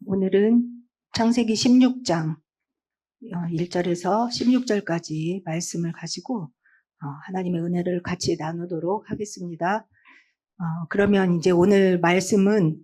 오늘은 창세기 16장 1절에서 16절까지 말씀을 가지고 하나님의 은혜를 같이 나누도록 하겠습니다. 그러면 이제 오늘 말씀은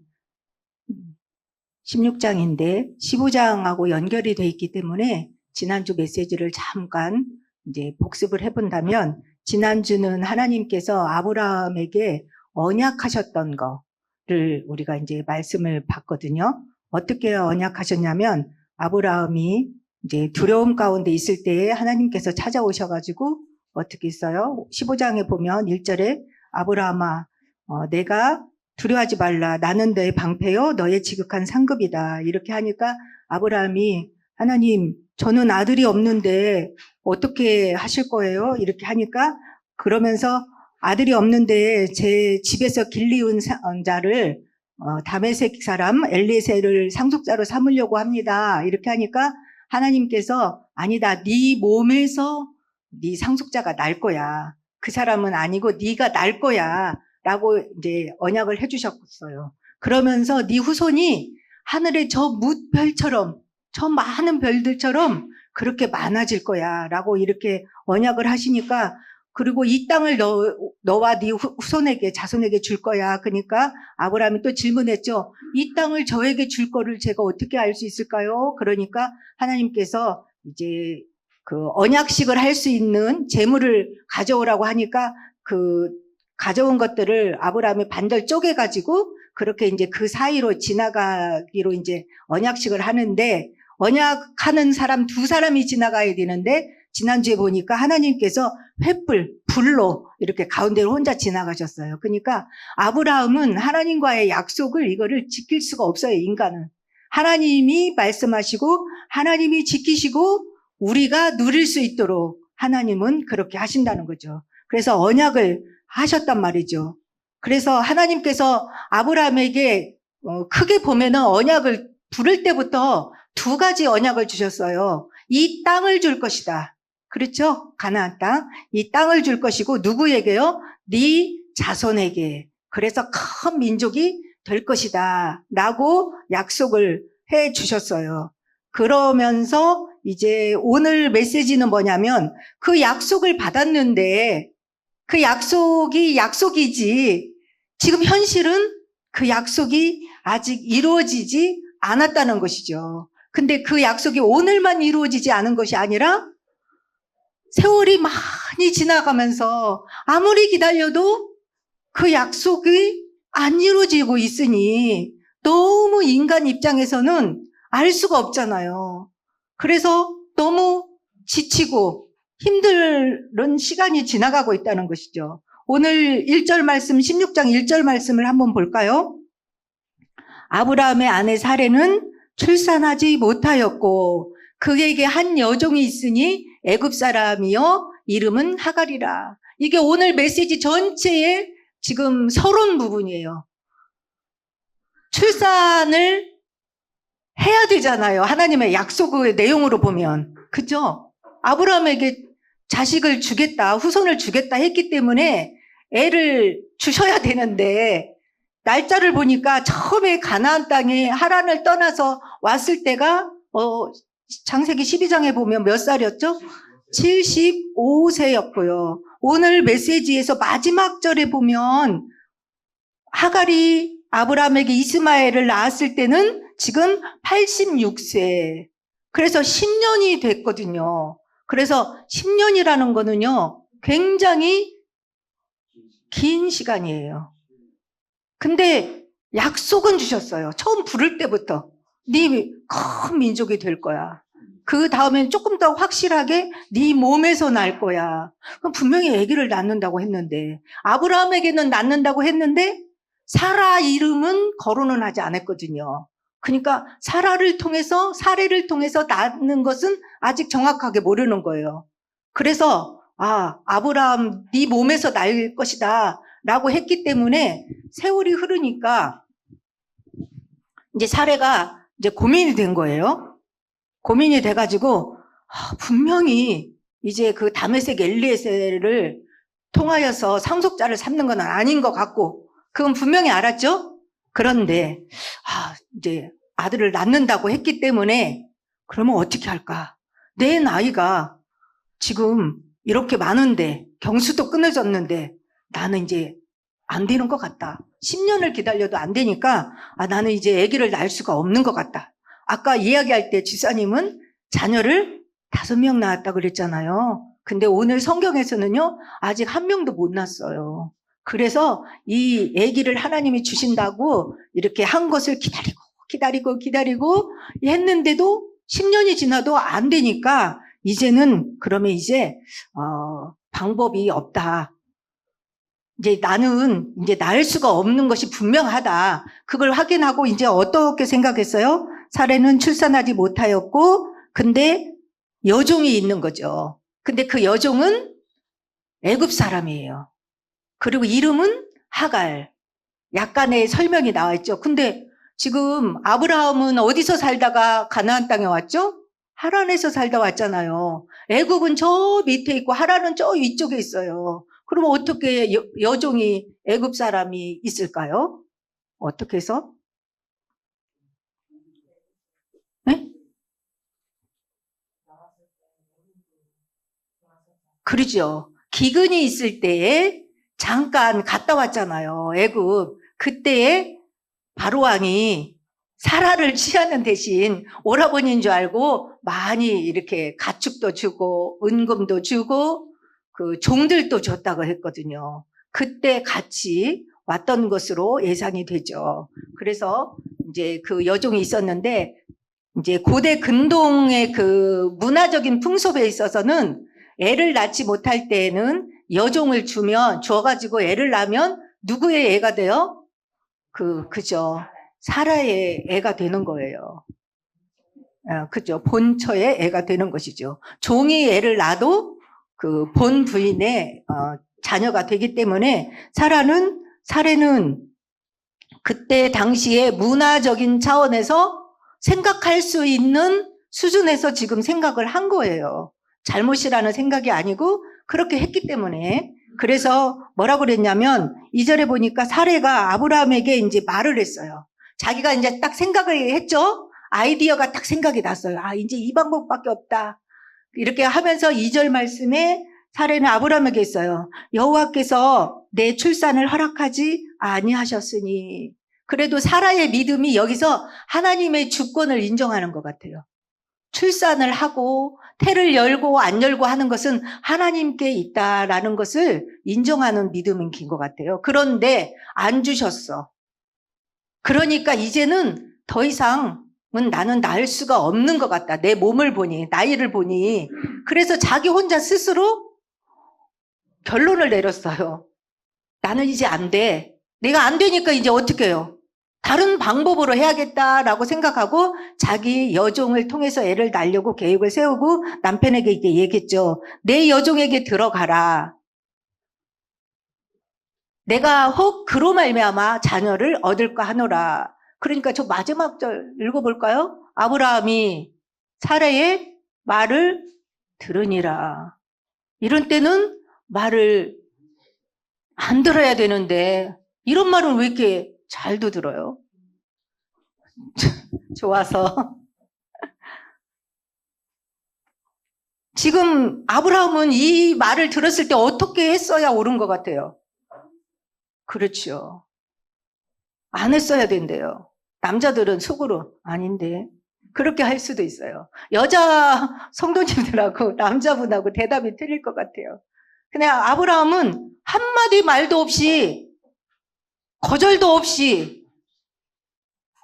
16장인데 15장하고 연결이 되어 있기 때문에 지난주 메시지를 잠깐 이제 복습을 해본다면, 지난주는 하나님께서 아브라함에게 언약하셨던 거를 우리가 이제 말씀을 봤거든요. 어떻게 언약하셨냐면, 아브라함이 이제 두려움 가운데 있을 때에 하나님께서 찾아오셔가지고 어떻게 했어요? 15장에 보면 1절에 아브라함아, 내가 두려워하지 말라. 나는 너의 방패요 너의 지극한 상급이다. 이렇게 하니까 아브라함이, 하나님, 저는 아들이 없는데 어떻게 하실 거예요? 이렇게 하니까, 그러면서 아들이 없는데 제 집에서 길리운 자를 다메섹 사람 엘리에셀을 상속자로 삼으려고 합니다. 이렇게 하니까 하나님께서, 아니다, 네 몸에서 네 상속자가 날 거야. 그 사람은 아니고 네가 날 거야 라고 이제 언약을 해주셨어요. 그러면서 네 후손이 하늘의 저 뭇별처럼, 저 많은 별들처럼 그렇게 많아질 거야 라고 이렇게 언약을 하시니까, 그리고 이 땅을 너와 네 후손에게, 자손에게 줄 거야. 그러니까 아브라함이 또 질문했죠. 이 땅을 저에게 줄 거를 제가 어떻게 알 수 있을까요? 그러니까 하나님께서 이제 그 언약식을 할 수 있는 재물을 가져오라고 하니까, 그 가져온 것들을 아브라함이 반절 쪼개가지고 그렇게 이제 그 사이로 지나가기로 이제 언약식을 하는데, 언약하는 사람 두 사람이 지나가야 되는데, 지난주에 보니까 하나님께서 횃불, 불로 이렇게 가운데로 혼자 지나가셨어요. 그러니까 아브라함은 하나님과의 약속을, 이거를 지킬 수가 없어요, 인간은. 하나님이 말씀하시고 하나님이 지키시고 우리가 누릴 수 있도록 하나님은 그렇게 하신다는 거죠. 그래서 언약을 하셨단 말이죠. 그래서 하나님께서 아브라함에게 크게 보면은 언약을 부를 때부터 두 가지 언약을 주셨어요. 이 땅을 줄 것이다. 그렇죠? 가나안 땅. 이 땅을 줄 것이고, 누구에게요? 네 자손에게. 그래서 큰 민족이 될 것이다 라고 약속을 해 주셨어요. 그러면서 이제 오늘 메시지는 뭐냐면, 그 약속을 받았는데 그 약속이 약속이지, 지금 현실은 그 약속이 아직 이루어지지 않았다는 것이죠. 근데 그 약속이 오늘만 이루어지지 않은 것이 아니라 세월이 많이 지나가면서 아무리 기다려도 그 약속이 안 이루어지고 있으니 너무 인간 입장에서는 알 수가 없잖아요. 그래서 너무 지치고 힘든 시간이 지나가고 있다는 것이죠. 오늘 1절 말씀, 16장 1절 말씀을 한번 볼까요? 아브라함의 아내 사레는 출산하지 못하였고 그에게 한 여종이 있으니 애굽 사람이요 이름은 하갈이라. 이게 오늘 메시지 전체의 지금 서론 부분이에요. 출산을 해야 되잖아요. 하나님의 약속의 내용으로 보면. 그죠? 아브라함에게 자식을 주겠다, 후손을 주겠다 했기 때문에 애를 주셔야 되는데, 날짜를 보니까 처음에 가나안 땅에 하란을 떠나서 왔을 때가 창세기 12장에 보면 몇 살이었죠? 75세였고요. 오늘 메시지에서 마지막 절에 보면 하갈이 아브라함에게 이스마엘을 낳았을 때는 지금 86세. 그래서 10년이 됐거든요. 그래서 10년이라는 거는요, 굉장히 긴 시간이에요. 근데 약속은 주셨어요. 처음 부를 때부터. 네 큰 민족이 될 거야. 그 다음엔 조금 더 확실하게 네 몸에서 날 거야. 그럼 분명히 아기를 낳는다고 했는데, 아브라함에게는 낳는다고 했는데 사라 이름은 거론은 하지 않았거든요. 그러니까 사례를 통해서 낳는 것은 아직 정확하게 모르는 거예요. 그래서 아브라함 네 몸에서 날 것이다 라고 했기 때문에 세월이 흐르니까 이제 사례가 이제 고민이 된 거예요. 고민이 돼가지고 분명히 이제 그 다메섹 엘리에셀을 통하여서 상속자를 삼는 건 아닌 것 같고, 그건 분명히 알았죠? 그런데 이제 아들을 낳는다고 했기 때문에 그러면 어떻게 할까? 내 나이가 지금 이렇게 많은데 경수도 끊어졌는데 나는 이제 안 되는 것 같다. 10년을 기다려도 안 되니까 나는 이제 아기를 낳을 수가 없는 것 같다. 아까 이야기할 때 지사님은 자녀를 5명 낳았다고 그랬잖아요. 근데 오늘 성경에서는요, 아직 1명도 못 낳았어요. 그래서 이 아기를 하나님이 주신다고 이렇게 한 것을 기다리고 했는데도 10년이 지나도 안 되니까 이제는 그러면 이제 방법이 없다. 이제 나는 이제 낳을 수가 없는 것이 분명하다. 그걸 확인하고 이제 어떻게 생각했어요? 사례는 출산하지 못하였고, 근데 여종이 있는 거죠. 근데 그 여종은 애굽 사람이에요. 그리고 이름은 하갈. 약간의 설명이 나와 있죠. 근데 지금 아브라함은 어디서 살다가 가나안 땅에 왔죠? 하란에서 살다 왔잖아요. 애굽은 저 밑에 있고 하란은 저 위쪽에 있어요. 그럼 어떻게 여종이 애굽 사람이 있을까요? 어떻게 해서? 네? 그러죠. 기근이 있을 때에 잠깐 갔다 왔잖아요. 애굽. 그때에 바로왕이 사라를 취하는 대신 오라버니인 줄 알고 많이 이렇게 가축도 주고 은금도 주고 그 종들도 줬다고 했거든요. 그때 같이 왔던 것으로 예상이 되죠. 그래서 이제 그 여종이 있었는데 이제 고대 근동의 그 문화적인 풍습에 있어서는 애를 낳지 못할 때에는 여종을 줘가지고 애를 낳으면 누구의 애가 돼요? 그죠. 사라의 애가 되는 거예요. 그죠. 본처의 애가 되는 것이죠. 종이 애를 낳아도 그 본 부인의 자녀가 되기 때문에 사례는 그때 당시에 문화적인 차원에서 생각할 수 있는 수준에서 지금 생각을 한 거예요. 잘못이라는 생각이 아니고 그렇게 했기 때문에. 그래서 뭐라고 그랬냐면 2절에 보니까 사례가 아브라함에게 이제 말을 했어요. 자기가 이제 딱 생각을 했죠. 아이디어가 딱 생각이 났어요. 이제 이 방법밖에 없다. 이렇게 하면서 2절 말씀에 사례는 아브라함에게 있어요. 여호와께서 내 출산을 허락하지 아니하셨으니. 그래도 사라의 믿음이 여기서 하나님의 주권을 인정하는 것 같아요. 출산을 하고 태를 열고 안 열고 하는 것은 하나님께 있다라는 것을 인정하는 믿음인 것 같아요. 그런데 안 주셨어. 그러니까 이제는 더 이상은 나는 낳을 수가 없는 것 같다. 내 몸을 보니, 나이를 보니. 그래서 자기 혼자 스스로 결론을 내렸어요. 나는 이제 안 돼. 내가 안 되니까 이제 어떻게 해요? 다른 방법으로 해야겠다라고 생각하고 자기 여종을 통해서 애를 낳으려고 계획을 세우고 남편에게 이제 얘기했죠. 내 여종에게 들어가라. 내가 혹 그로 말미암아 자녀를 얻을까 하노라. 그러니까 저 마지막 절 읽어볼까요? 아브라함이 사라의 말을 들으니라. 이런 때는 말을 안 들어야 되는데 이런 말은 왜 이렇게 잘도 들어요? 좋아서. 지금 아브라함은 이 말을 들었을 때 어떻게 했어야 옳은 것 같아요? 그렇죠. 안 했어야 된대요. 남자들은 속으로 아닌데 그렇게 할 수도 있어요. 여자 성도님들하고 남자분하고 대답이 틀릴 것 같아요. 그냥 아브라함은 한마디 말도 없이 거절도 없이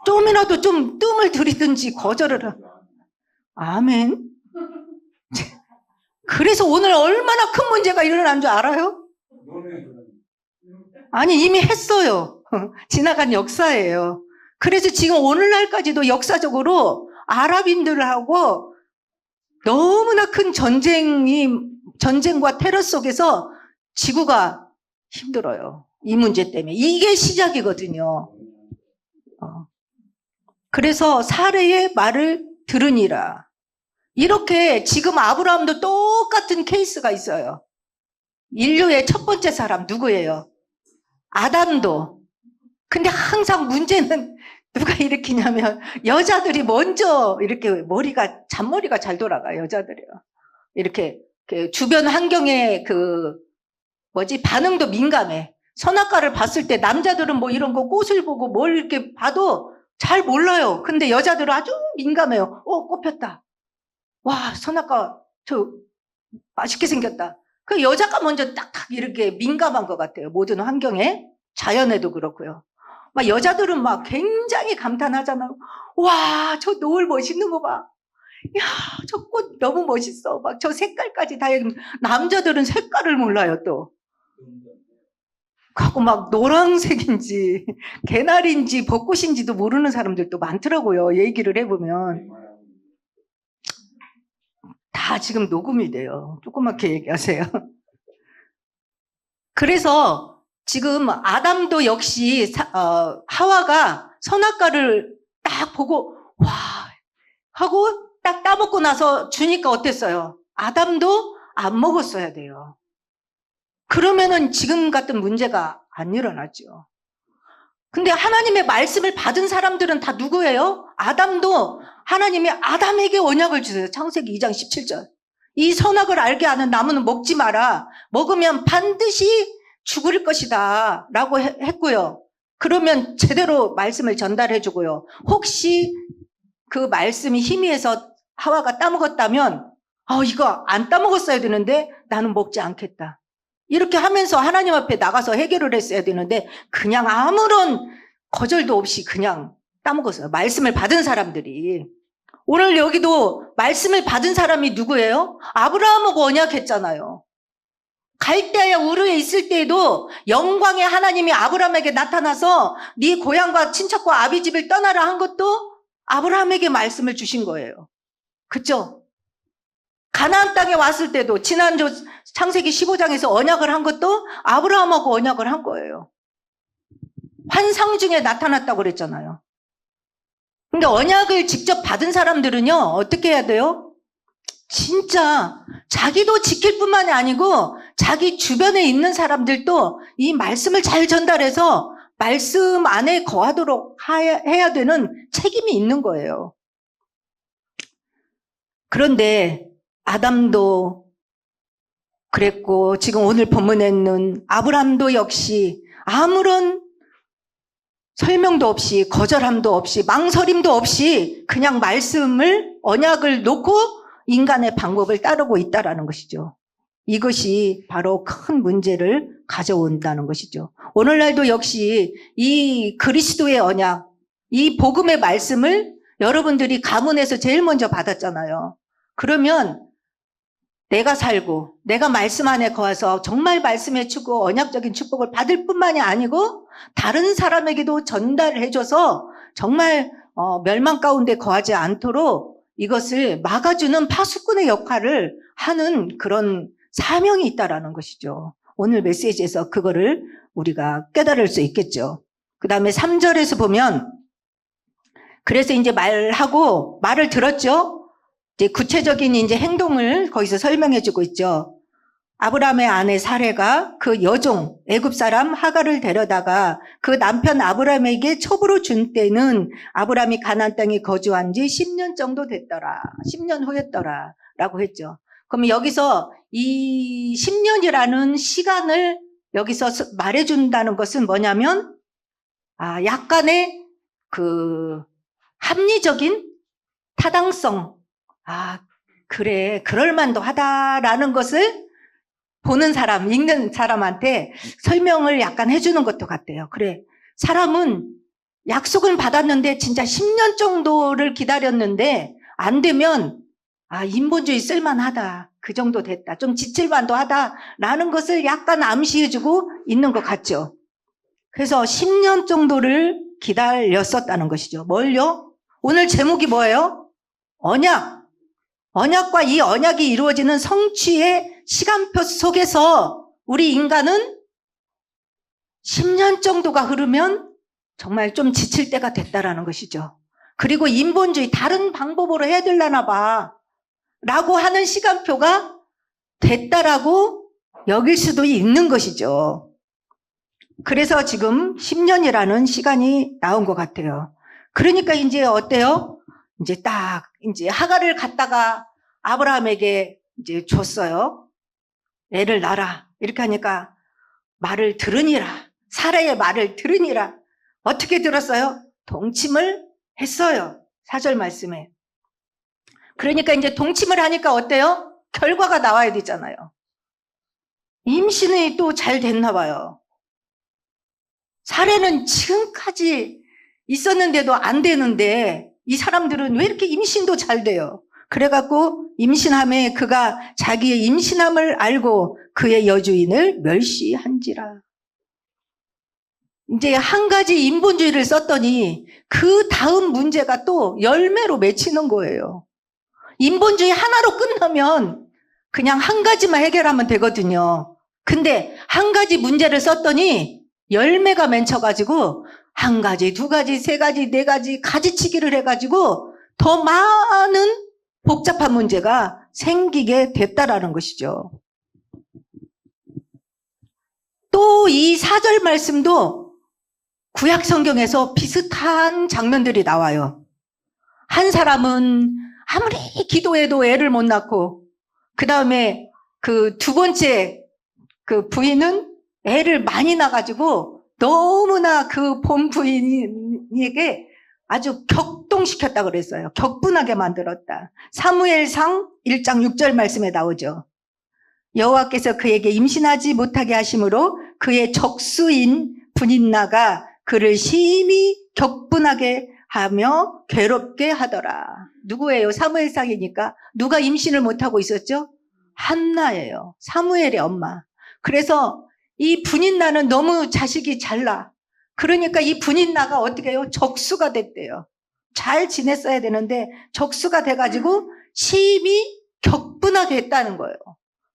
좀이라도 좀 뜸을 들이든지 거절을 아멘. 그래서 오늘 얼마나 큰 문제가 일어난 줄 알아요? 아니 이미 했어요. 지나간 역사예요. 그래서 지금 오늘날까지도 역사적으로 아랍인들하고 너무나 큰 전쟁과 테러 속에서 지구가 힘들어요. 이 문제 때문에. 이게 시작이거든요. 그래서 사례의 말을 들으니라. 이렇게 지금 아브라함도 똑같은 케이스가 있어요. 인류의 첫 번째 사람 누구예요? 아담도. 근데 항상 문제는 누가 일으키냐면 여자들이 먼저 이렇게 잔머리가 잘 돌아가요. 여자들이요. 이렇게 주변 환경에 반응도 민감해. 선악과를 봤을 때 남자들은 뭐 이런 거 꽃을 보고 뭘 이렇게 봐도 잘 몰라요. 근데 여자들은 아주 민감해요. 꽃 폈다. 와, 선악과 저 맛있게 생겼다. 그 여자가 먼저 딱딱 이렇게 민감한 것 같아요. 모든 환경에. 자연에도 그렇고요. 막 여자들은 막 굉장히 감탄하잖아요. 와, 저 노을 멋있는 거 봐. 야, 저 꽃 너무 멋있어. 막 저 색깔까지 다. 남자들은 색깔을 몰라요, 또. 하고 막 노란색인지 개나리인지 벚꽃인지도 모르는 사람들도 많더라고요. 얘기를 해보면. 다 지금 녹음이 돼요. 조그맣게 얘기하세요. 그래서 지금 아담도 역시 하와가 선악과를 딱 보고 와 하고 딱 따먹고 나서 주니까 어땠어요? 아담도 안 먹었어야 돼요. 그러면은 지금 같은 문제가 안 일어나죠. 근데 하나님의 말씀을 받은 사람들은 다 누구예요? 아담도 하나님이 아담에게 언약을 주세요. 창세기 2장 17절. 이 선악을 알게 하는 나무는 먹지 마라. 먹으면 반드시 죽을 것이다. 라고 했고요. 그러면 제대로 말씀을 전달해 주고요. 혹시 그 말씀이 희미해서 하와가 따먹었다면 이거 안 따먹었어야 되는데 나는 먹지 않겠다. 이렇게 하면서 하나님 앞에 나가서 해결을 했어야 되는데 그냥 아무런 거절도 없이 그냥 따먹었어요. 말씀을 받은 사람들이. 오늘 여기도 말씀을 받은 사람이 누구예요? 아브라함하고 언약했잖아요. 갈대아 우르에 있을 때에도 영광의 하나님이 아브라함에게 나타나서 네 고향과 친척과 아비집을 떠나라 한 것도 아브라함에게 말씀을 주신 거예요. 그렇죠? 가나안 땅에 왔을 때도 지난주 창세기 15장에서 언약을 한 것도 아브라함하고 언약을 한 거예요. 환상 중에 나타났다고 그랬잖아요. 근데 언약을 직접 받은 사람들은요, 어떻게 해야 돼요? 진짜 자기도 지킬 뿐만이 아니고 자기 주변에 있는 사람들도 이 말씀을 잘 전달해서 말씀 안에 거하도록 해야 되는 책임이 있는 거예요. 그런데 아담도 그랬고 지금 오늘 본문에 있는 아브람도 역시 아무런 설명도 없이 거절함도 없이 망설임도 없이 그냥 말씀을 언약을 놓고 인간의 방법을 따르고 있다라는 것이죠. 이것이 바로 큰 문제를 가져온다는 것이죠. 오늘날도 역시 이 그리스도의 언약, 이 복음의 말씀을 여러분들이 가문에서 제일 먼저 받았잖아요. 그러면 내가 살고 내가 말씀 안에 거해서 정말 말씀의 축복, 언약적인 축복을 받을 뿐만이 아니고 다른 사람에게도 전달해줘서 정말 멸망 가운데 거하지 않도록 이것을 막아주는 파수꾼의 역할을 하는 그런 사명이 있다라는 것이죠. 오늘 메시지에서 그거를 우리가 깨달을 수 있겠죠. 그 다음에 3절에서 보면 그래서 이제 말을 들었죠. 이제 구체적인 이제 행동을 거기서 설명해 주고 있죠. 아브라함의 아내 사레가 그 여종 애굽 사람 하갈을 데려다가 그 남편 아브라함에게 첩으로 준 때는 아브라함이 가나안 땅에 거주한 지 10년 정도 됐더라. 10년 후였더라. 라고 했죠. 그러면 여기서 이 10년이라는 시간을 여기서 말해준다는 것은 뭐냐면 약간의 그 합리적인 타당성, 그래, 그럴만도 하다라는 것을 보는 사람, 읽는 사람한테 설명을 약간 해주는 것도 같아요. 그래, 사람은 약속은 받았는데 진짜 10년 정도를 기다렸는데 안 되면 인본주의 쓸만하다. 그 정도 됐다. 좀 지칠만도 하다라는 것을 약간 암시해주고 있는 것 같죠. 그래서 10년 정도를 기다렸었다는 것이죠. 뭘요? 오늘 제목이 뭐예요? 언약. 언약과 이 언약이 이루어지는 성취의 시간표 속에서 우리 인간은 10년 정도가 흐르면 정말 좀 지칠 때가 됐다라는 것이죠. 그리고 인본주의 다른 방법으로 해야 되려나 봐 라고 하는 시간표가 됐다라고 여길 수도 있는 것이죠. 그래서 지금 10년이라는 시간이 나온 것 같아요. 그러니까 이제 어때요? 이제 딱 이제 하갈을 갖다가 아브라함에게 이제 줬어요. 애를 낳아라. 이렇게 하니까 말을 들으니라. 사라의 말을 들으니라. 어떻게 들었어요? 동침을 했어요. 4절 말씀에. 그러니까 이제 동침을 하니까 어때요? 결과가 나와야 되잖아요. 임신이 또 잘 됐나 봐요. 사례는 지금까지 있었는데도 안 되는데 이 사람들은 왜 이렇게 임신도 잘 돼요? 그래갖고 임신함에 그가 자기의 임신함을 알고 그의 여주인을 멸시한지라. 이제 한 가지 인본주의를 썼더니 그 다음 문제가 또 열매로 맺히는 거예요. 인본주의 하나로 끝나면 그냥 한 가지만 해결하면 되거든요. 근데 한 가지 문제를 썼더니 열매가 맺혀가지고 한 가지, 두 가지, 세 가지, 네 가지 가지치기를 해가지고 더 많은 복잡한 문제가 생기게 됐다라는 것이죠. 또 이 4절 말씀도 구약 성경에서 비슷한 장면들이 나와요. 한 사람은 아무리 기도해도 애를 못 낳고, 그 다음에 그 두 번째 그 부인은 애를 많이 낳아가지고 너무나 그 본 부인에게 아주 격동시켰다 그랬어요. 격분하게 만들었다. 사무엘상 1장 6절 말씀에 나오죠. 여호와께서 그에게 임신하지 못하게 하심으로 그의 적수인 분인나가 그를 심히 격분하게 하며 괴롭게 하더라. 누구예요? 사무엘상이니까 누가 임신을 못하고 있었죠? 한나예요. 사무엘의 엄마. 그래서 이 분인나는 너무 자식이 잘나. 그러니까 이 분인나가 어떻게 해요? 적수가 됐대요. 잘 지냈어야 되는데 적수가 돼가지고 심히 격분하게 했다는 거예요.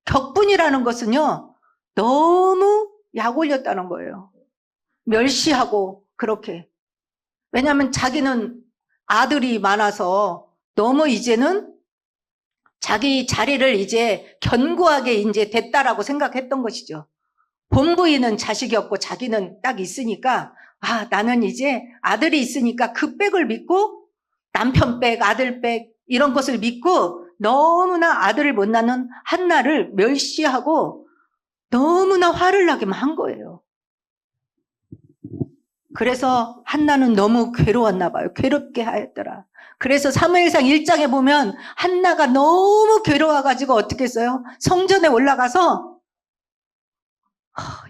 격분이라는 것은요, 너무 약 올렸다는 거예요. 멸시하고 그렇게. 왜냐하면 자기는 아들이 많아서 너무 이제는 자기 자리를 이제 견고하게 이제 됐다라고 생각했던 것이죠. 본부인은 자식이 없고 자기는 딱 있으니까, 아, 나는 이제 아들이 있으니까 그 백을 믿고 남편 백, 아들 백 이런 것을 믿고 너무나 아들을 못 낳는 한나를 멸시하고 너무나 화를 나게만 한 거예요. 그래서 한나는 너무 괴로웠나 봐요. 괴롭게 하였더라. 그래서 사무엘상 1장에 보면 한나가 너무 괴로워가지고 어떻게 했어요? 성전에 올라가서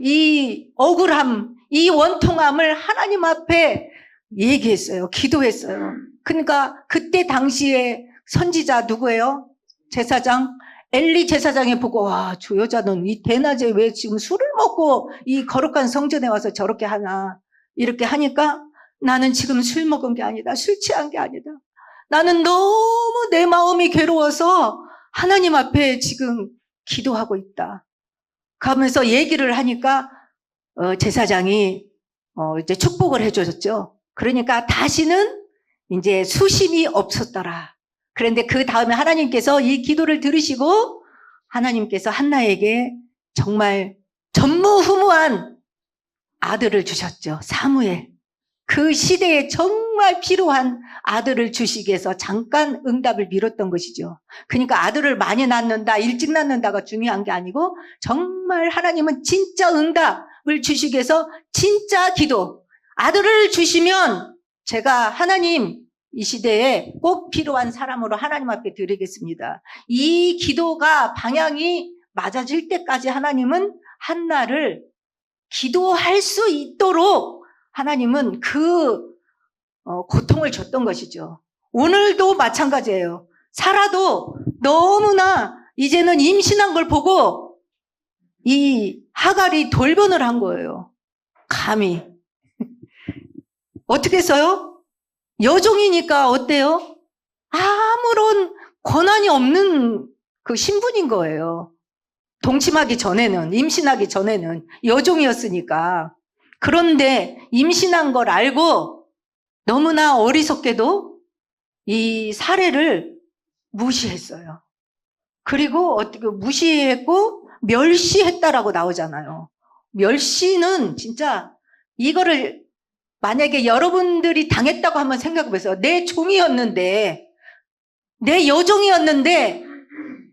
이 억울함, 이 원통함을 하나님 앞에 얘기했어요. 기도했어요. 그러니까 그때 당시에 선지자 누구예요? 제사장? 엘리 제사장이 보고, 와, 저 여자는 이 대낮에 왜 지금 술을 먹고 이 거룩한 성전에 와서 저렇게 하나. 이렇게 하니까 나는 지금 술 먹은 게 아니다. 술 취한 게 아니다. 나는 너무 내 마음이 괴로워서 하나님 앞에 지금 기도하고 있다. 가면서 얘기를 하니까 제사장이 이제 축복을 해줬죠. 그러니까 다시는 이제 수심이 없었더라. 그런데 그 다음에 하나님께서 이 기도를 들으시고 하나님께서 한나에게 정말 전무후무한 아들을 주셨죠. 사무엘. 그 시대에 정말 필요한 아들을 주시기 위해서 잠깐 응답을 미뤘던 것이죠. 그러니까 아들을 많이 낳는다, 일찍 낳는다가 중요한 게 아니고 정말 하나님은 진짜 응답을 주시기 위해서 진짜 기도. 아들을 주시면 제가 하나님 이 시대에 꼭 필요한 사람으로 하나님 앞에 드리겠습니다. 이 기도가 방향이 맞아질 때까지 하나님은 한나를 기도할 수 있도록 하나님은 그 고통을 줬던 것이죠. 오늘도 마찬가지예요. 사라도 너무나 이제는 임신한 걸 보고 이 하갈이 돌변을 한 거예요. 감히. 어떻게 써요? 여종이니까 어때요? 아무런 권한이 없는 그 신분인 거예요. 동침하기 전에는, 임신하기 전에는 여종이었으니까. 그런데 임신한 걸 알고 너무나 어리석게도 이 사례를 무시했어요. 그리고 어떻게 무시했고 멸시했다라고 나오잖아요. 멸시는 진짜 이거를 만약에 여러분들이 당했다고 한번 생각해 보세요. 내 종이었는데, 내 여종이었는데,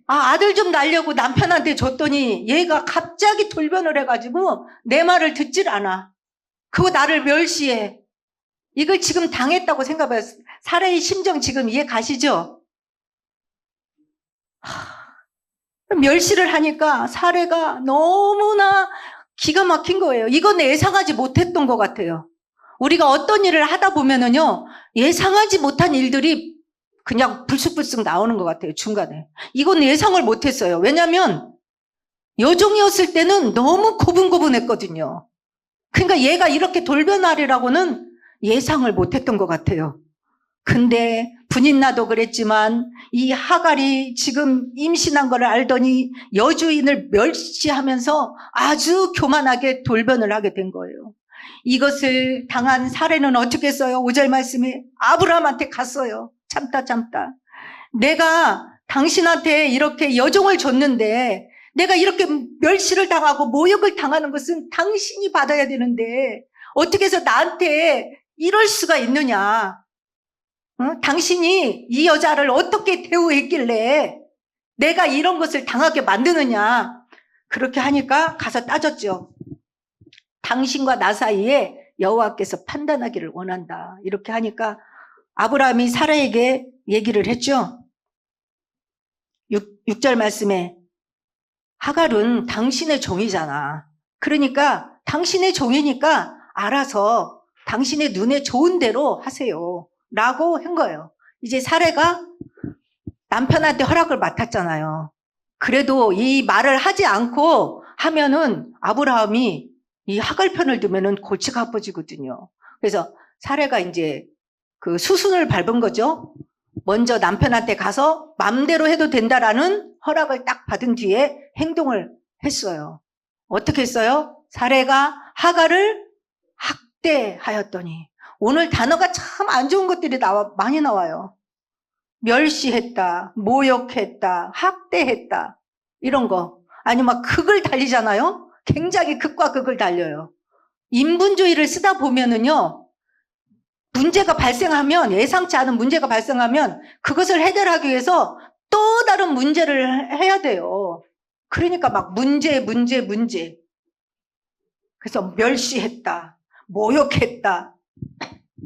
아들 좀 낳으려고 남편한테 줬더니 얘가 갑자기 돌변을 해가지고 내 말을 듣질 않아. 그거 나를 멸시해. 이걸 지금 당했다고 생각해요. 사례의 심정 지금 이해 가시죠? 멸시를 하니까 사례가 너무나 기가 막힌 거예요. 이건 예상하지 못했던 것 같아요. 우리가 어떤 일을 하다 보면은요, 예상하지 못한 일들이 그냥 불쑥불쑥 나오는 것 같아요, 중간에. 이건 예상을 못했어요. 왜냐면 여종이었을 때는 너무 고분고분했거든요. 그러니까 얘가 이렇게 돌변하리라고는 예상을 못했던 것 같아요. 근데 분인나도 그랬지만 이 하갈이 지금 임신한 걸 알더니 여주인을 멸시하면서 아주 교만하게 돌변을 하게 된 거예요. 이것을 당한 사례는 어떻게 했어요? 5절 말씀에 아브라함한테 갔어요. 참다. 내가 당신한테 이렇게 여종을 줬는데 내가 이렇게 멸시를 당하고 모욕을 당하는 것은 당신이 받아야 되는데 어떻게 해서 나한테 이럴 수가 있느냐? 당신이 이 여자를 어떻게 대우했길래 내가 이런 것을 당하게 만드느냐? 그렇게 하니까 가서 따졌죠. 당신과 나 사이에 여호와께서 판단하기를 원한다. 이렇게 하니까 아브라함이 사라에게 얘기를 했죠. 6절 말씀에 하갈은 당신의 종이잖아. 그러니까 당신의 종이니까 알아서 당신의 눈에 좋은 대로 하세요. 라고 한 거예요. 이제 사례가 남편한테 허락을 맡았잖아요. 그래도 이 말을 하지 않고 하면은 아브라함이 이 하갈 편을 두면은 골치가 아파지거든요. 그래서 사례가 이제 그 수순을 밟은 거죠. 먼저 남편한테 가서 맘대로 해도 된다라는 허락을 딱 받은 뒤에 행동을 했어요. 어떻게 했어요? 사례가 하갈을 학대하였더니, 오늘 단어가 참 안 좋은 것들이 많이 나와요. 멸시했다, 모욕했다, 학대했다, 이런 거. 아니 막 극을 달리잖아요. 굉장히 극과 극을 달려요. 인분주의를 쓰다 보면은요, 문제가 발생하면, 예상치 않은 문제가 발생하면 그것을 해결하기 위해서 또 다른 문제를 해야 돼요. 그러니까 막 문제. 그래서 멸시했다, 모욕했다,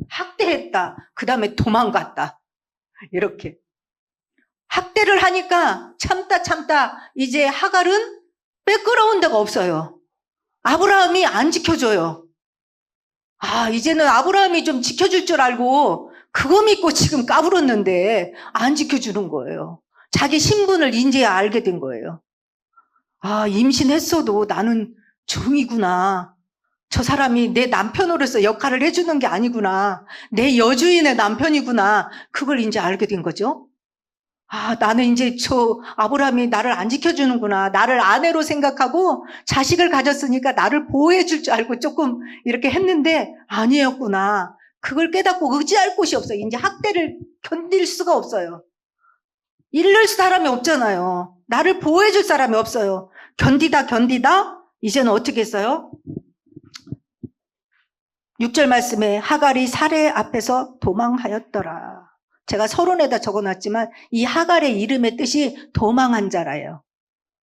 학대했다, 그 다음에 도망갔다. 이렇게. 학대를 하니까 참다 이제 하갈은 빼끄러운 데가 없어요. 아브라함이 안 지켜줘요. 이제는 아브라함이 좀 지켜줄 줄 알고 그거 믿고 지금 까불었는데 안 지켜주는 거예요. 자기 신분을 이제야 알게 된 거예요. 임신했어도 나는 종이구나. 저 사람이 내 남편으로서 역할을 해주는 게 아니구나. 내 여주인의 남편이구나. 그걸 이제 알게 된 거죠. 나는 이제 저 아브라함이 나를 안 지켜주는구나. 나를 아내로 생각하고 자식을 가졌으니까 나를 보호해 줄 줄 알고 조금 이렇게 했는데 아니었구나. 그걸 깨닫고 의지할 곳이 없어요. 이제 학대를 견딜 수가 없어요. 잃을 사람이 없잖아요. 나를 보호해 줄 사람이 없어요. 견디다 이제는 어떻게 했어요? 6절 말씀에 하갈이 사례 앞에서 도망하였더라. 제가 서론에다 적어놨지만 이 하갈의 이름의 뜻이 도망한 자라예요.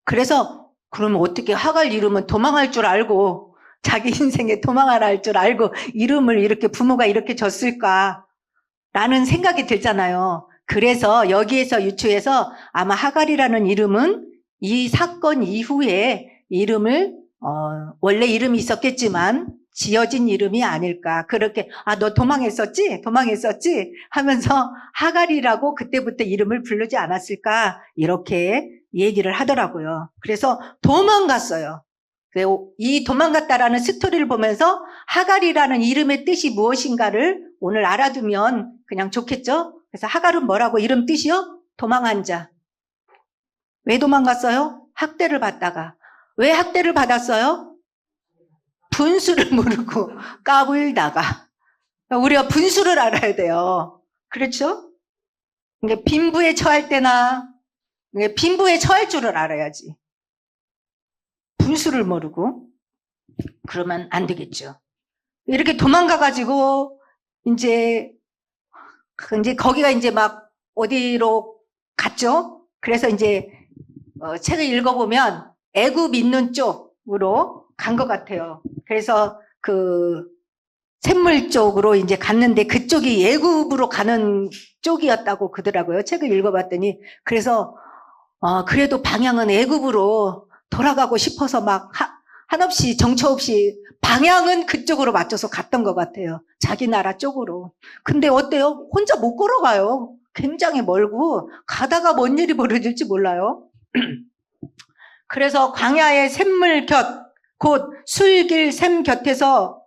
그래서 그러면 어떻게 하갈 이름은 도망할 줄 알고 자기 인생에 도망하라 할 줄 알고 이름을 이렇게 부모가 이렇게 줬을까라는 생각이 들잖아요. 그래서 여기에서 유추해서 아마 하갈이라는 이름은 이 사건 이후에 이름을 원래 이름이 있었겠지만 지어진 이름이 아닐까. 그렇게 너 도망했었지 하면서 하갈이라고 그때부터 이름을 부르지 않았을까, 이렇게 얘기를 하더라고요. 그래서 도망갔어요. 이 도망갔다라는 스토리를 보면서 하갈이라는 이름의 뜻이 무엇인가를 오늘 알아두면 그냥 좋겠죠. 그래서 하갈은 뭐라고? 이름 뜻이요? 도망한 자. 왜 도망갔어요? 학대를 받다가. 왜 학대를 받았어요? 분수를 모르고 까불다가. 우리가 분수를 알아야 돼요. 그렇죠? 빈부에 처할 때나 빈부에 처할 줄을 알아야지. 분수를 모르고 그러면 안 되겠죠. 이렇게 도망가가지고 이제 거기가 이제 막 어디로 갔죠? 그래서 이제 책을 읽어보면 애굽 있는 쪽으로 간 것 같아요. 그래서 그 샘물 쪽으로 이제 갔는데 그쪽이 애굽으로 가는 쪽이었다고 그러더라고요. 책을 읽어봤더니. 그래서 그래도 방향은 애굽으로 돌아가고 싶어서 막 한없이 정처 없이 방향은 그쪽으로 맞춰서 갔던 것 같아요. 자기 나라 쪽으로. 근데 어때요? 혼자 못 걸어가요. 굉장히 멀고 가다가 뭔 일이 벌어질지 몰라요. 그래서 광야의 샘물 곁, 곧 술길 샘 곁에서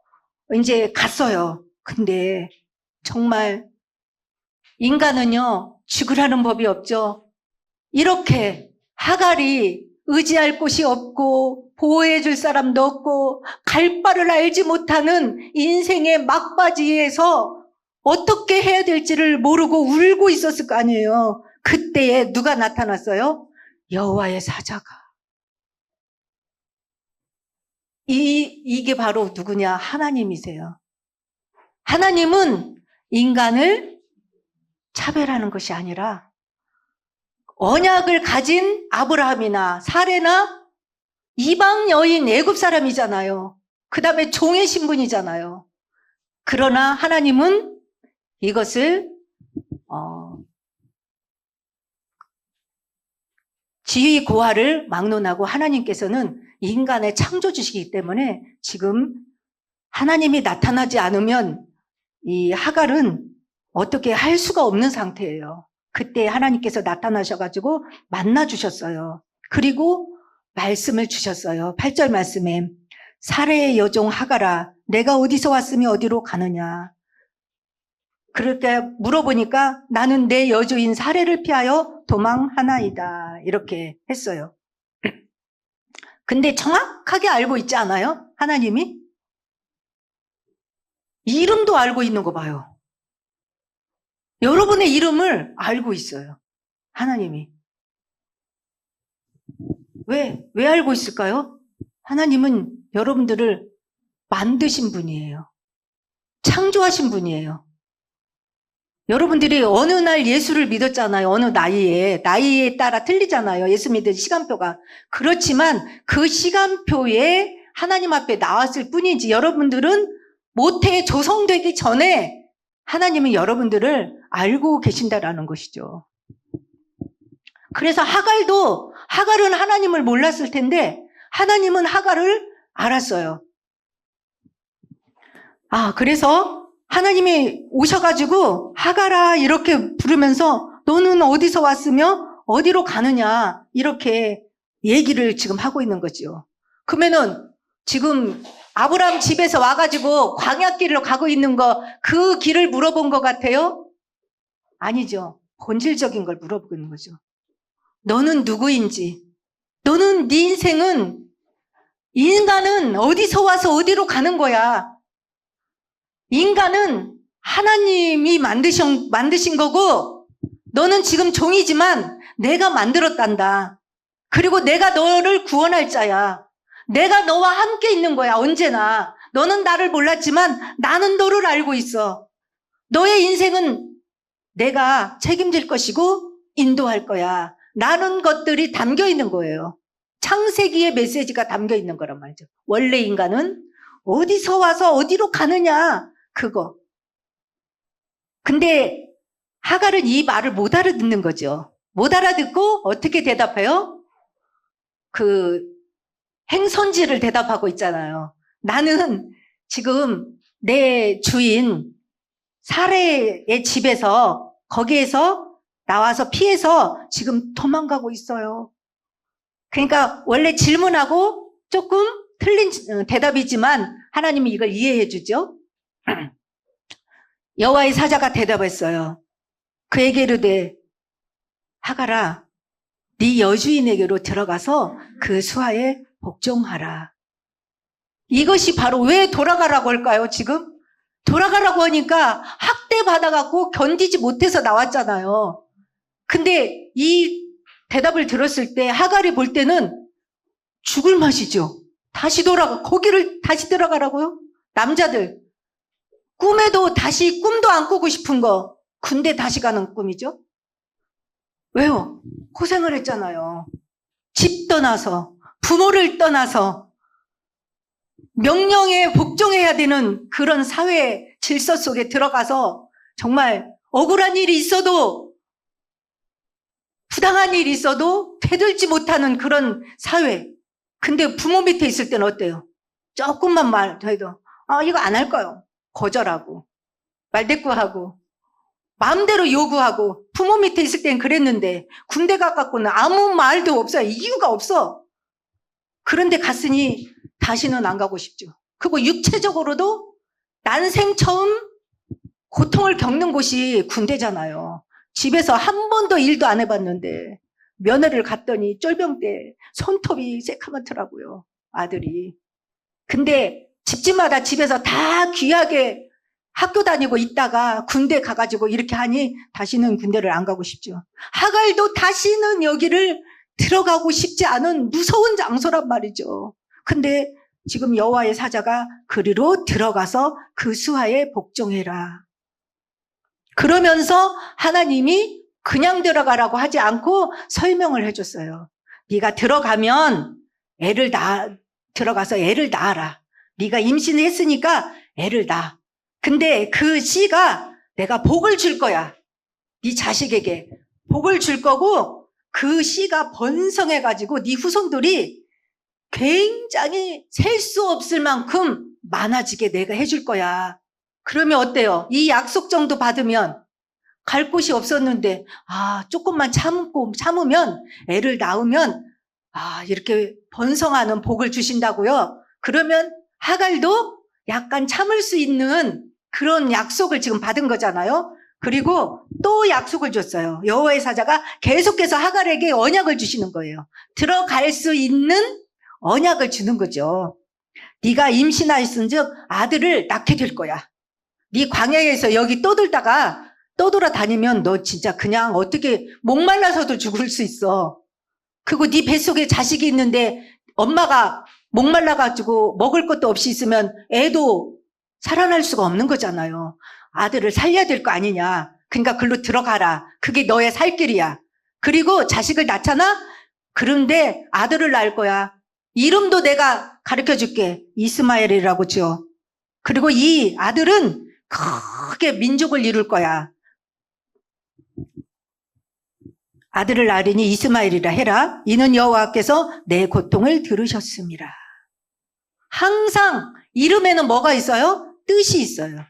이제 갔어요. 근데 정말 인간은요, 죽으라는 법이 없죠. 이렇게 하갈이 의지할 곳이 없고 보호해 줄 사람도 없고 갈 바를 알지 못하는 인생의 막바지에서 어떻게 해야 될지를 모르고 울고 있었을 거 아니에요. 그때에 누가 나타났어요? 여호와의 사자가. 이게 바로 누구냐? 하나님이세요. 하나님은 인간을 차별하는 것이 아니라 언약을 가진 아브라함이나 사레나 이방 여인 애굽 사람이잖아요. 그 다음에 종의 신분이잖아요. 그러나 하나님은 이것을 지위 고하를 막론하고 하나님께서는 인간의 창조주시기 때문에 지금 하나님이 나타나지 않으면 이 하갈은 어떻게 할 수가 없는 상태예요. 그때 하나님께서 나타나셔가지고 만나주셨어요. 그리고 말씀을 주셨어요. 8절 말씀에 사레의 여종 하갈아 내가 어디서 왔으며 어디로 가느냐. 그렇게 물어보니까 나는 내 여주인 사레를 피하여 도망하나이다. 이렇게 했어요. 근데 정확하게 알고 있지 않아요? 하나님이? 이름도 알고 있는 거 봐요. 여러분의 이름을 알고 있어요. 하나님이. 왜 알고 있을까요? 하나님은 여러분들을 만드신 분이에요. 창조하신 분이에요. 여러분들이 어느 날 예수를 믿었잖아요. 어느 나이에 따라 틀리잖아요. 예수 믿은 시간표가. 그렇지만 그 시간표에 하나님 앞에 나왔을 뿐이지 여러분들은 모태 조성되기 전에 하나님은 여러분들을 알고 계신다라는 것이죠. 그래서 하갈은 하나님을 몰랐을 텐데 하나님은 하갈을 알았어요. 그래서 하나님이 오셔가지고 하갈아 이렇게 부르면서 너는 어디서 왔으며 어디로 가느냐 이렇게 얘기를 지금 하고 있는 거죠. 그러면은 지금 아브라함 집에서 와가지고 광야길로 가고 있는 그 길을 물어본 것 같아요? 아니죠. 본질적인 걸 물어보고 있는 거죠. 너는 누구인지, 너는 네 인간은 어디서 와서 어디로 가는 거야. 인간은 하나님이 만드신 거고 너는 지금 종이지만 내가 만들었단다. 그리고 내가 너를 구원할 자야. 내가 너와 함께 있는 거야. 언제나. 너는 나를 몰랐지만 나는 너를 알고 있어. 너의 인생은 내가 책임질 것이고 인도할 거야. 라는 것들이 담겨 있는 거예요. 창세기의 메시지가 담겨 있는 거란 말이죠. 원래 인간은 어디서 와서 어디로 가느냐. 그거. 근데 하갈은 이 말을 못 알아듣는 거죠. 못 알아듣고 어떻게 대답해요? 그 행선지를 대답하고 있잖아요. 나는 지금 내 주인 사레의 집에서 거기에서 나와서 피해서 지금 도망가고 있어요. 그러니까 원래 질문하고 조금 틀린 대답이지만 하나님이 이걸 이해해 주죠. 여호와의 사자가 대답했어요. 그에게 이르되 하갈아 네 여주인에게로 들어가서 그 수하에 복종하라. 이것이 바로 왜 돌아가라고 할까요? 지금 돌아가라고 하니까 학대받아갖고 견디지 못해서 나왔잖아요. 근데 이 대답을 들었을 때 하갈이 볼 때는 죽을 맛이죠. 거기를 다시 들어가라고요? 남자들 꿈에도 다시 꿈도 안 꾸고 싶은 거 군대 다시 가는 꿈이죠. 왜요? 고생을 했잖아요. 집 떠나서 부모를 떠나서 명령에 복종해야 되는 그런 사회 질서 속에 들어가서 정말 억울한 일이 있어도 부당한 일이 있어도 되돌지 못하는 그런 사회. 근데 부모 밑에 있을 때는 어때요? 조금만 말해도 이거 안 할 거요. 거절하고 말대꾸하고 마음대로 요구하고 부모 밑에 있을 땐 그랬는데 군대 가깝고는 아무 말도 없어요. 이유가 없어. 그런데 갔으니 다시는 안 가고 싶죠. 그리고 육체적으로도 난생 처음 고통을 겪는 곳이 군대잖아요. 집에서 한 번도 일도 안 해봤는데 면회를 갔더니 쫄병 때 손톱이 새카맣더라고요. 아들이. 근데 집집마다 집에서 다 귀하게 학교 다니고 있다가 군대 가가지고 이렇게 하니 다시는 군대를 안 가고 싶죠. 하갈도 다시는 여기를 들어가고 싶지 않은 무서운 장소란 말이죠. 근데 지금 여호와의 사자가 그리로 들어가서 그 수하에 복종해라. 그러면서 하나님이 그냥 들어가라고 하지 않고 설명을 해줬어요. 네가 들어가면 들어가서 애를 낳아라. 네가 임신을 했으니까 애를 낳아. 근데 그 씨가 내가 복을 줄 거야. 네 자식에게 복을 줄 거고 그 씨가 번성해가지고 네 후손들이 굉장히 셀 수 없을 만큼 많아지게 내가 해줄 거야. 그러면 어때요? 이 약속 정도 받으면 갈 곳이 없었는데 조금만 참으면 애를 낳으면 이렇게 번성하는 복을 주신다고요. 그러면 하갈도 약간 참을 수 있는 그런 약속을 지금 받은 거잖아요. 그리고 또 약속을 줬어요. 여호와의 사자가 계속해서 하갈에게 언약을 주시는 거예요. 들어갈 수 있는 언약을 주는 거죠. 네가 임신하였은즉 아들을 낳게 될 거야. 네 광야에서 여기 떠돌아 다니면 너 진짜 그냥 어떻게 목말라서도 죽을 수 있어. 그리고 네 뱃속에 자식이 있는데 엄마가 목말라가지고 먹을 것도 없이 있으면 애도 살아날 수가 없는 거잖아요. 아들을 살려야 될 거 아니냐. 그러니까 글로 들어가라. 그게 너의 살 길이야. 그리고 자식을 낳잖아? 그런데 아들을 낳을 거야. 이름도 내가 가르쳐 줄게. 이스마엘이라고 지어. 그리고 이 아들은 크게 민족을 이룰 거야. 아들을 낳으리니 이스마엘이라 해라. 이는 여호와께서 내 고통을 들으셨습니다. 항상 이름에는 뭐가 있어요? 뜻이 있어요.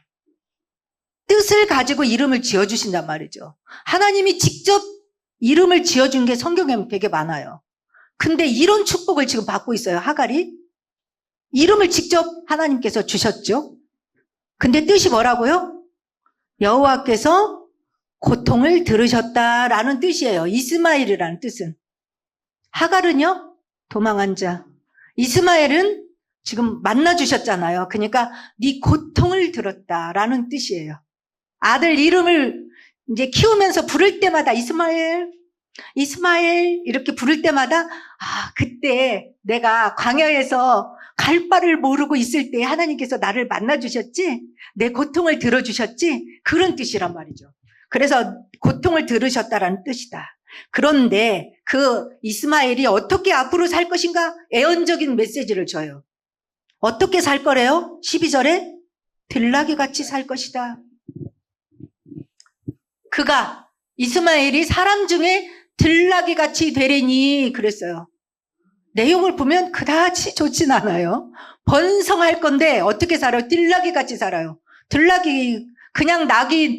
뜻을 가지고 이름을 지어주신단 말이죠. 하나님이 직접 이름을 지어준 게 성경에 되게 많아요. 근데 이런 축복을 지금 받고 있어요. 하갈이. 이름을 직접 하나님께서 주셨죠. 근데 뜻이 뭐라고요? 여호와께서 고통을 들으셨다라는 뜻이에요. 이스마엘이라는 뜻은. 하갈은요? 도망한 자. 이스마엘은 지금 만나주셨잖아요. 그러니까 네 고통을 들었다라는 뜻이에요. 아들 이름을 이제 키우면서 부를 때마다 이스마엘 이렇게 부를 때마다 그때 내가 광야에서 갈 바를 모르고 있을 때 하나님께서 나를 만나주셨지? 내 고통을 들어주셨지? 그런 뜻이란 말이죠. 그래서 고통을 들으셨다라는 뜻이다. 그런데 그 이스마엘이 어떻게 앞으로 살 것인가? 애언적인 메시지를 줘요. 어떻게 살 거래요? 12절에 들나귀 같이 살 것이다. 그가 이스마엘이 사람 중에 들나귀 같이 되리니 그랬어요. 내용을 보면 그다지 좋진 않아요. 번성할 건데 어떻게 살아요? 들나귀 같이 살아요. 들나귀 그냥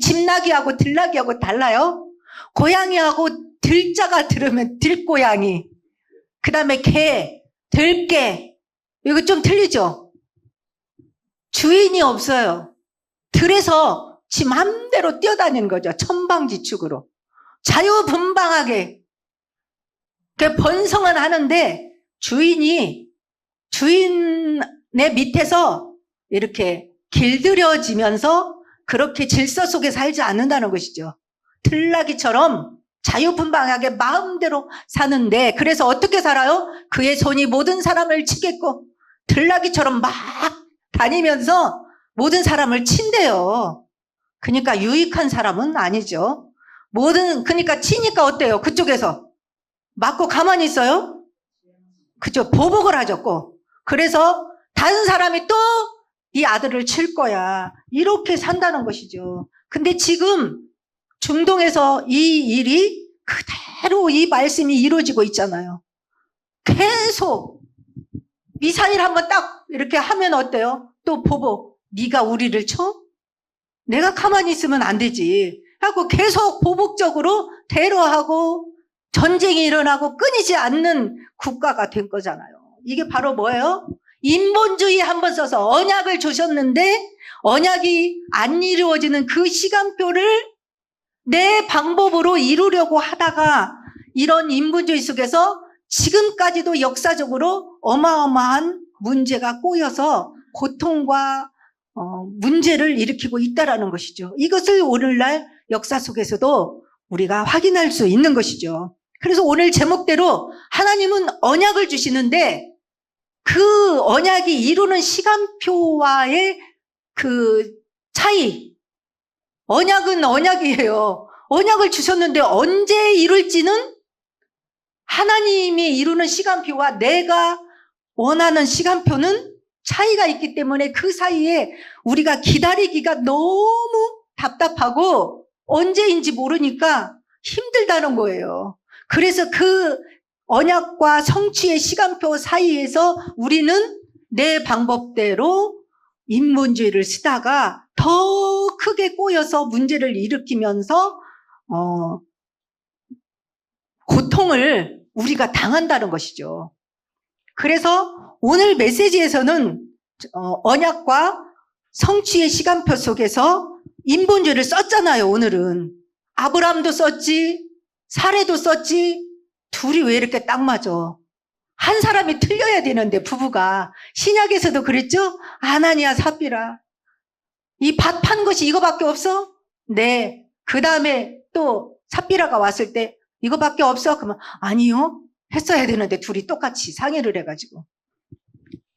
집나귀하고 들나귀하고 달라요. 고양이하고 들자가 들으면 들고양이. 그 다음에 개, 들개. 이거 좀 틀리죠? 주인이 없어요. 들에서 지 맘대로 뛰어다니는 거죠. 천방지축으로. 자유분방하게. 번성은 하는데 주인의 밑에서 이렇게 길들여지면서 그렇게 질서 속에 살지 않는다는 것이죠. 들나귀처럼 자유분방하게 마음대로 사는데 그래서 어떻게 살아요? 그의 손이 모든 사람을 치겠고 들나귀처럼 막 다니면서 모든 사람을 친대요. 그러니까 유익한 사람은 아니죠. 그러니까 치니까 어때요? 그쪽에서 맞고 가만히 있어요? 그죠? 보복을 하죠, 꼭. 그래서 다른 사람이 또 이 아들을 칠 거야. 이렇게 산다는 것이죠. 근데 지금 중동에서 이 일이 그대로 이 말씀이 이루어지고 있잖아요. 계속 미사일 한번 딱 이렇게 하면 어때요? 또 보복. 네가 우리를 쳐? 내가 가만히 있으면 안 되지. 하고 계속 보복적으로 테러하고 전쟁이 일어나고 끊이지 않는 국가가 된 거잖아요. 이게 바로 뭐예요? 인본주의 한번 써서 언약을 주셨는데 언약이 안 이루어지는 그 시간표를 내 방법으로 이루려고 하다가 이런 인본주의 속에서 지금까지도 역사적으로 어마어마한 문제가 꼬여서 고통과 문제를 일으키고 있다는 것이죠. 이것을 오늘날 역사 속에서도 우리가 확인할 수 있는 것이죠. 그래서 오늘 제목대로 하나님은 언약을 주시는데 그 언약이 이루는 시간표와의 그 차이, 언약은 언약이에요. 언약을 주셨는데 언제 이룰지는 하나님이 이루는 시간표와 내가 원하는 시간표는 차이가 있기 때문에 그 사이에 우리가 기다리기가 너무 답답하고 언제인지 모르니까 힘들다는 거예요. 그래서 그 언약과 성취의 시간표 사이에서 우리는 내 방법대로 인본주의를 쓰다가 더 크게 꼬여서 문제를 일으키면서 고통을 우리가 당한다는 것이죠. 그래서 오늘 메시지에서는 언약과 성취의 시간표 속에서 인본주의를 썼잖아요. 오늘은 아브라함도 썼지, 사례도 썼지. 둘이 왜 이렇게 딱 맞아? 한 사람이 틀려야 되는데, 부부가 신약에서도 그랬죠? 아나니아 삽비라, 이 밭 판 것이 이거밖에 없어? 네. 그 다음에 또 삽비라가 왔을 때 이거밖에 없어? 그러면 아니요, 했어야 되는데 둘이 똑같이 상의를 해가지고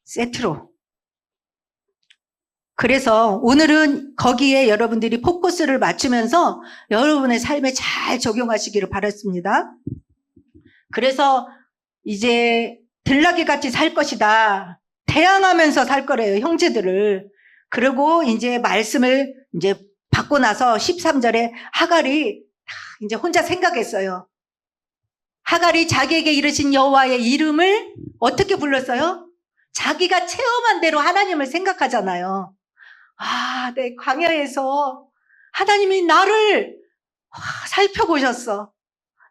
세트로. 그래서 오늘은 거기에 여러분들이 포커스를 맞추면서 여러분의 삶에 잘 적용하시기를 바랐습니다. 그래서 이제 들나귀 같이 살 것이다. 대항하면서 살 거래요, 형제들을. 그리고 이제 말씀을 이제 받고 나서 13절에 하갈이 이제 혼자 생각했어요. 하갈이 자기에게 이르신 여호와의 이름을 어떻게 불렀어요? 자기가 체험한 대로 하나님을 생각하잖아요. 내 광야에서 하나님이 나를 살펴보셨어.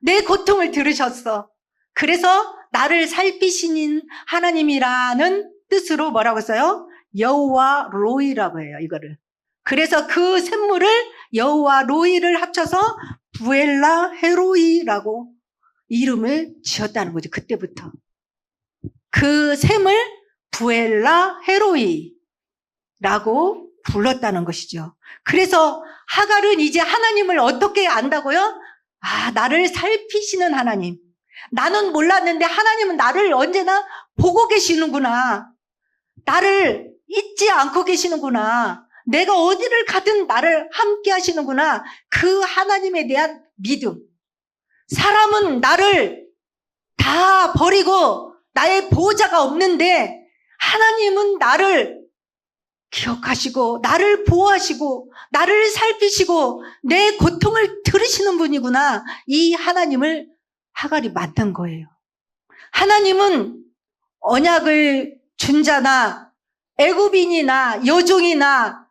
내 고통을 들으셨어. 그래서 나를 살피시는 하나님이라는 뜻으로 뭐라고 써요? 여호와 로이라고 해요, 이거를. 그래서 그 샘물을 여호와 로이를 합쳐서 부엘라 헤로이라고 이름을 지었다는 거죠. 그때부터 그 샘을 부엘라 헤로이라고 불렀다는 것이죠. 그래서 하갈은 이제 하나님을 어떻게 안다고요? 나를 살피시는 하나님. 나는 몰랐는데 하나님은 나를 언제나 보고 계시는구나. 나를 잊지 않고 계시는구나. 내가 어디를 가든 나를 함께 하시는구나. 그 하나님에 대한 믿음. 사람은 나를 다 버리고 나의 보호자가 없는데 하나님은 나를 기억하시고 나를 보호하시고 나를 살피시고 내 고통을 들으시는 분이구나. 이 하나님을 하갈이 만난 거예요. 하나님은 언약을 준 자나 애굽인이나 여종이나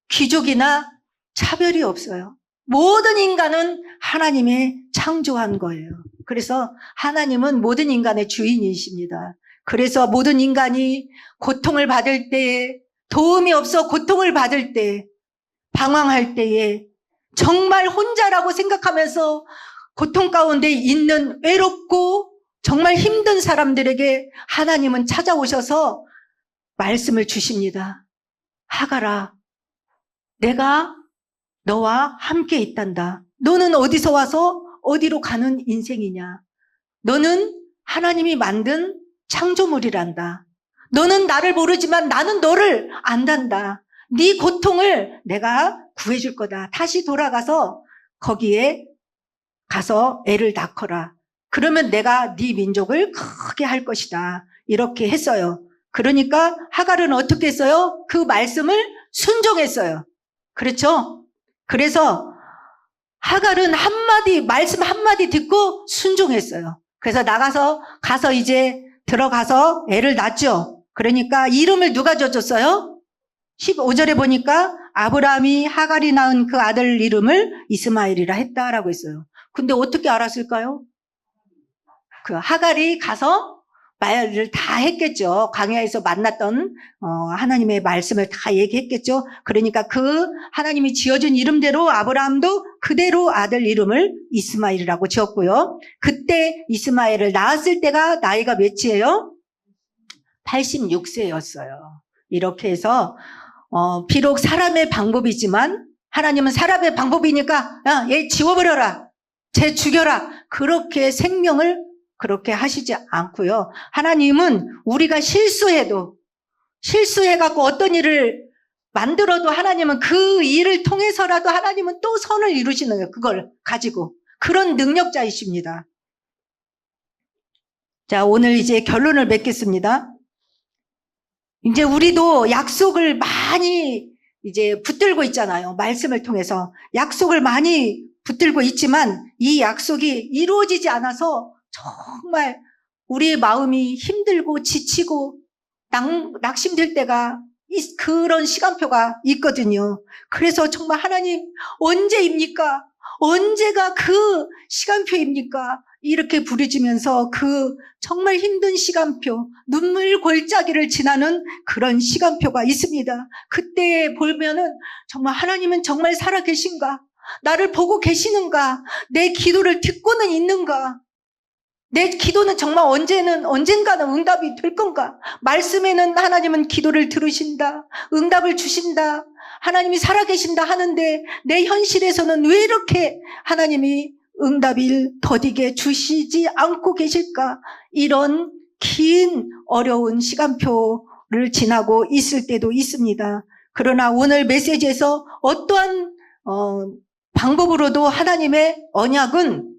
귀족이나 차별이 없어요. 모든 인간은 하나님의 창조한 거예요. 그래서 하나님은 모든 인간의 주인이십니다. 그래서 모든 인간이 고통을 받을 때에, 도움이 없어 고통을 받을 때, 방황할 때에 정말 혼자라고 생각하면서 고통 가운데 있는 외롭고 정말 힘든 사람들에게 하나님은 찾아오셔서 말씀을 주십니다. 하갈아, 내가 너와 함께 있단다. 너는 어디서 와서 어디로 가는 인생이냐? 너는 하나님이 만든 창조물이란다. 너는 나를 모르지만 나는 너를 안단다. 네 고통을 내가 구해줄 거다. 다시 돌아가서 거기에 가서 애를 낳거라. 그러면 내가 네 민족을 크게 할 것이다. 이렇게 했어요. 그러니까 하갈은 어떻게 했어요? 그 말씀을 순종했어요. 그렇죠? 그래서 하갈은 말씀 한마디 듣고 순종했어요. 그래서 가서 이제 들어가서 애를 낳죠. 그러니까 이름을 누가 줬어요? 15절에 보니까 아브라함이 하갈이 낳은 그 아들 이름을 이스마엘이라 했다라고 했어요. 근데 어떻게 알았을까요? 그 하갈이 가서 말을 다 했겠죠. 광야에서 만났던 하나님의 말씀을 다 얘기했겠죠. 그러니까 그 하나님이 지어준 이름대로 아브라함도 그대로 아들 이름을 이스마엘이라고 지었고요. 그때 이스마엘을 낳았을 때가 나이가 몇이에요? 86세였어요. 이렇게 해서 비록 사람의 방법이지만 하나님은 사람의 방법이니까 야, 얘 지워버려라. 쟤 죽여라. 그렇게 생명을 그렇게 하시지 않고요. 하나님은 우리가 실수해갖고 어떤 일을 만들어도 하나님은 그 일을 통해서라도 하나님은 또 선을 이루시는 거예요. 그걸 가지고. 그런 능력자이십니다. 자, 오늘 이제 결론을 맺겠습니다. 이제 우리도 약속을 많이 이제 붙들고 있잖아요. 말씀을 통해서. 약속을 많이 붙들고 있지만 이 약속이 이루어지지 않아서 정말 우리의 마음이 힘들고 지치고 낙심될 때가 그런 시간표가 있거든요. 그래서 정말 하나님 언제입니까? 언제가 그 시간표입니까? 이렇게 부르짖으면서 그 정말 힘든 시간표, 눈물 골짜기를 지나는 그런 시간표가 있습니다. 그때 보면은 정말 하나님은 정말 살아계신가? 나를 보고 계시는가? 내 기도를 듣고는 있는가? 내 기도는 정말 언젠가는 응답이 될 건가? 말씀에는 하나님은 기도를 들으신다. 응답을 주신다. 하나님이 살아계신다 하는데 내 현실에서는 왜 이렇게 하나님이 응답을 더디게 주시지 않고 계실까? 이런 긴 어려운 시간표를 지나고 있을 때도 있습니다. 그러나 오늘 메시지에서 어떠한 방법으로도 하나님의 언약은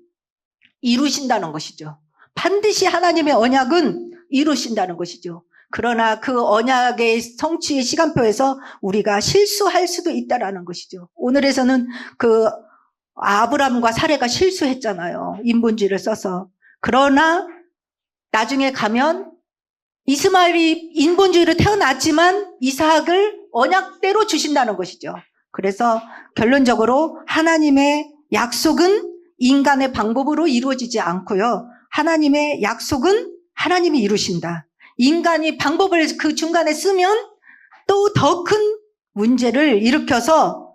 이루신다는 것이죠. 반드시 하나님의 언약은 이루신다는 것이죠. 그러나 그 언약의 성취의 시간표에서 우리가 실수할 수도 있다라는 것이죠. 오늘에서는 그 아브람과 사레가 실수했잖아요. 인본주의를 써서. 그러나 나중에 가면 이스마엘이 인본주의로 태어났지만 이삭을 언약대로 주신다는 것이죠. 그래서 결론적으로 하나님의 약속은 인간의 방법으로 이루어지지 않고요. 하나님의 약속은 하나님이 이루신다. 인간이 방법을 그 중간에 쓰면 또 더 큰 문제를 일으켜서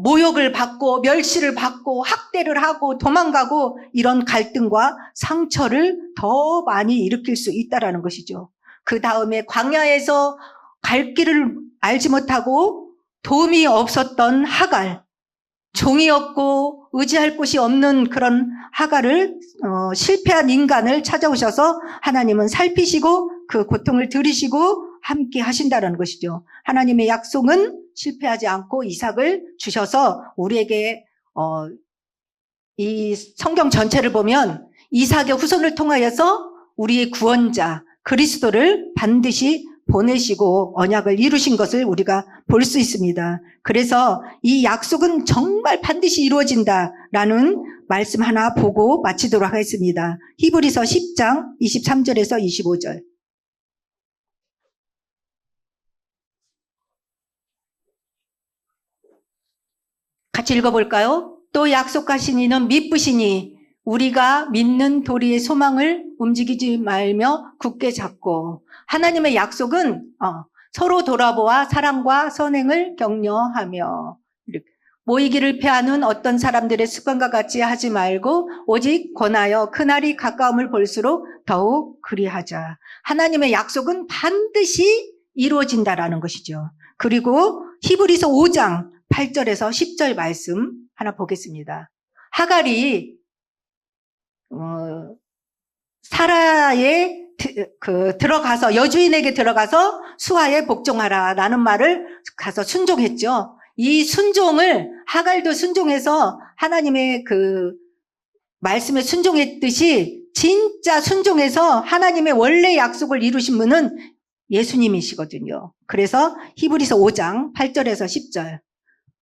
모욕을 받고 멸시를 받고 학대를 하고 도망가고 이런 갈등과 상처를 더 많이 일으킬 수 있다는 것이죠. 그 다음에 광야에서 갈 길을 알지 못하고 도움이 없었던 하갈, 종이었고 의지할 곳이 없는 그런 하갈을 실패한 인간을 찾아오셔서 하나님은 살피시고 그 고통을 들으시고 함께 하신다는 것이죠. 하나님의 약속은 실패하지 않고 이삭을 주셔서 우리에게 이 성경 전체를 보면 이삭의 후손을 통하여서 우리의 구원자 그리스도를 반드시 보내시고 언약을 이루신 것을 우리가 볼 수 있습니다. 그래서 이 약속은 정말 반드시 이루어진다라는 말씀 하나 보고 마치도록 하겠습니다. 히브리서 10장 23절에서 25절. 같이 읽어볼까요? 또 약속하신 이는 미쁘시니 우리가 믿는 도리의 소망을 움직이지 말며 굳게 잡고 하나님의 약속은 서로 돌아보아 사랑과 선행을 격려하며 모이기를 패하는 어떤 사람들의 습관과 같이 하지 말고 오직 권하여 그날이 가까움을 볼수록 더욱 그리하자. 하나님의 약속은 반드시 이루어진다라는 것이죠. 그리고 히브리서 5장 8절에서 10절 말씀 하나 보겠습니다. 하갈이 사라의 들어가서 여주인에게 들어가서 수하에 복종하라라는 말을 가서 순종했죠. 이 순종을 하갈도 순종해서 하나님의 그 말씀에 순종했듯이 진짜 순종해서 하나님의 원래 약속을 이루신 분은 예수님이시거든요. 그래서 히브리서 5장 8절에서 10절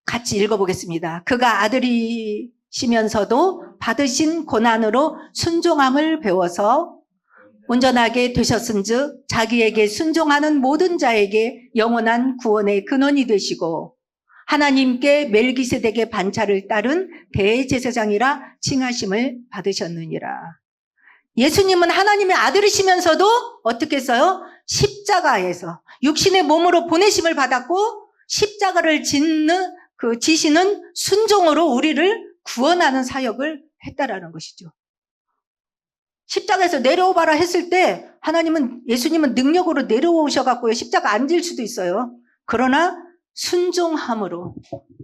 같이 읽어보겠습니다. 그가 아들이시면서도 받으신 고난으로 순종함을 배워서 온전하게 되셨은즉 자기에게 순종하는 모든 자에게 영원한 구원의 근원이 되시고 하나님께 멜기세덱의 반차를 따른 대제사장이라 칭하심을 받으셨느니라. 예수님은 하나님의 아들이시면서도 어떻게 했어요? 십자가에서 육신의 몸으로 보내심을 받았고 십자가를 지시는 순종으로 우리를 구원하는 사역을 했다라는 것이죠. 십자가에서 내려오바라 했을 때 예수님은 능력으로 내려오셔갖고요. 십자가 안 질 수도 있어요. 그러나 순종함으로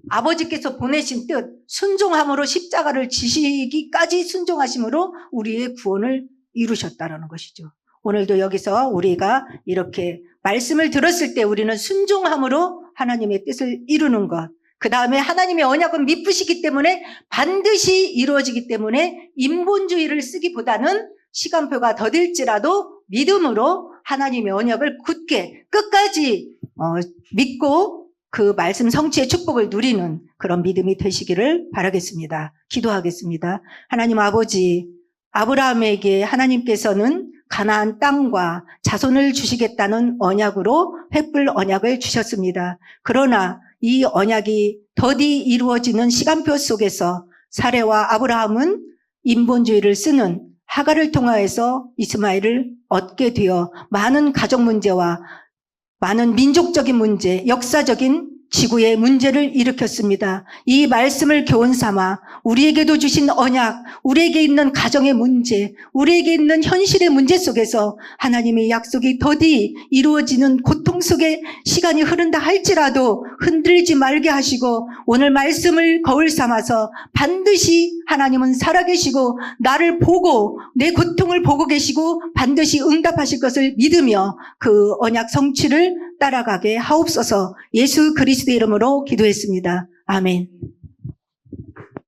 아버지께서 보내신 뜻 순종함으로 십자가를 지시기까지 순종하심으로 우리의 구원을 이루셨다라는 것이죠. 오늘도 여기서 우리가 이렇게 말씀을 들었을 때 우리는 순종함으로 하나님의 뜻을 이루는 것, 그 다음에 하나님의 언약은 미쁘시기 때문에 반드시 이루어지기 때문에 인본주의를 쓰기보다는 시간표가 더딜지라도 믿음으로 하나님의 언약을 굳게 끝까지 믿고 그 말씀 성취의 축복을 누리는 그런 믿음이 되시기를 바라겠습니다. 기도하겠습니다. 하나님 아버지, 아브라함에게 하나님께서는 가나안 땅과 자손을 주시겠다는 언약으로 횃불 언약을 주셨습니다. 그러나 이 언약이 더디 이루어지는 시간표 속에서 사레와 아브라함은 인본주의를 쓰는 하갈을 통하여서 이스마엘을 얻게 되어 많은 가족 문제와 많은 민족적인 문제, 역사적인 지구의 문제를 일으켰습니다. 이 말씀을 교훈 삼아 우리에게도 주신 언약, 우리에게 있는 가정의 문제, 우리에게 있는 현실의 문제 속에서 하나님의 약속이 더디 이루어지는 고통 속에 시간이 흐른다 할지라도 흔들리지 말게 하시고 오늘 말씀을 거울 삼아서 반드시 하나님은 살아계시고 나를 보고 내 고통을 보고 계시고 반드시 응답하실 것을 믿으며 그 언약 성취를 따라가게 하옵소서. 예수 그리스도의 이름으로 기도했습니다. 아멘.